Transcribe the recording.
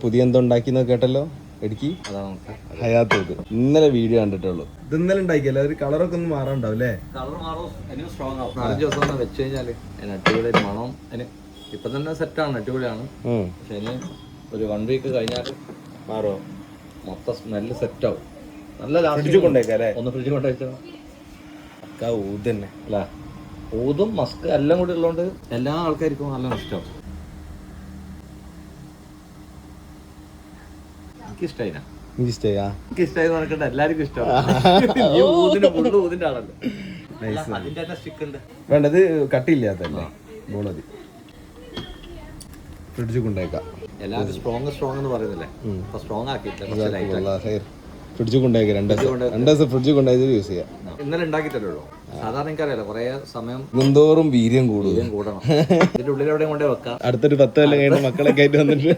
പുതിയ എന്തോ ഉണ്ടാക്കിയെന്ന് കേട്ടല്ലോ ഇടുക്കി ഹയാത്ത് ഇത് ഇന്നലെ വീഡിയോ കണ്ടിട്ടുള്ളൂ. ഇത് ഇന്നലെ ഉണ്ടാക്കിയല്ലേ, ഒരു കളറൊക്കെ ഒന്ന് മാറാണ്ടാവും അല്ലേ? കളർ മാറും, അതിന് സ്ട്രോങ് ആവും. 4 ദിവസം ഒന്ന് വെച്ച് കഴിഞ്ഞാൽ അതിന് അടിപൊളി മണം. അതിന് ഇപ്പം തന്നെ സെറ്റാണ്, അടിപൊളിയാണ്. പക്ഷെ അതിന് ഒരു 1 വീക്ക് കഴിഞ്ഞാൽ മാറോ? മൊത്തം സ്മെല്ല് സെറ്റാവും. നല്ല ഫ്രിഡ്ജിൽ കൊണ്ടേക്കല്ലേ? ഒന്ന് ഫ്രിഡ്ജിൽ കൊണ്ടുവച്ചാൽ ഊതന്നെ അല്ല, ഊതും മസ്ക് എല്ലാം കൂടി ഉള്ളതുകൊണ്ട് എല്ലാ ആൾക്കാർക്കും നല്ല ഇഷ്ടമാവും. എനിക്കിഷ്ടായി പറഞ്ഞിട്ട് എല്ലാവർക്കും ഇഷ്ടമാണ്. ഊതിന്റെ ആളല്ലേ. അതിന്റെ തന്നെ സ്റ്റിക്ക് ഉണ്ട്. വേണ്ടത് കട്ടിയില്ലാത്തല്ലേ ബോളതി ഫ്രിഡ്ജിൽ കൊണ്ടേക്കാം. എല്ലാവരും സ്ട്രോങ് എന്ന് പറയുന്നില്ലേ, അപ്പൊ സ്ട്രോങ് ആക്കിയിട്ടില്ല. ഫ്രിഡ്ജിൽ കൊണ്ടേക്കാം. 2 ദിവസം ഫ്രിഡ്ജിൽ കൊണ്ടുപോയത് യൂസ് ചെയ്യാം. ഇന്നലെ ഉണ്ടാക്കിയിട്ടല്ലോ. സാധാരണ എനിക്കറിയാലോ, കുറെ സമയം എന്തോറും വീര്യം കൂടണം. ഇതിന്റെ ഉള്ളിൽ എവിടെയും കൊണ്ടേ വെക്കാം. അടുത്തൊരു 10 കൊല്ലം കഴിഞ്ഞ മക്കളൊക്കെ ആയിട്ട് വന്നിട്ട്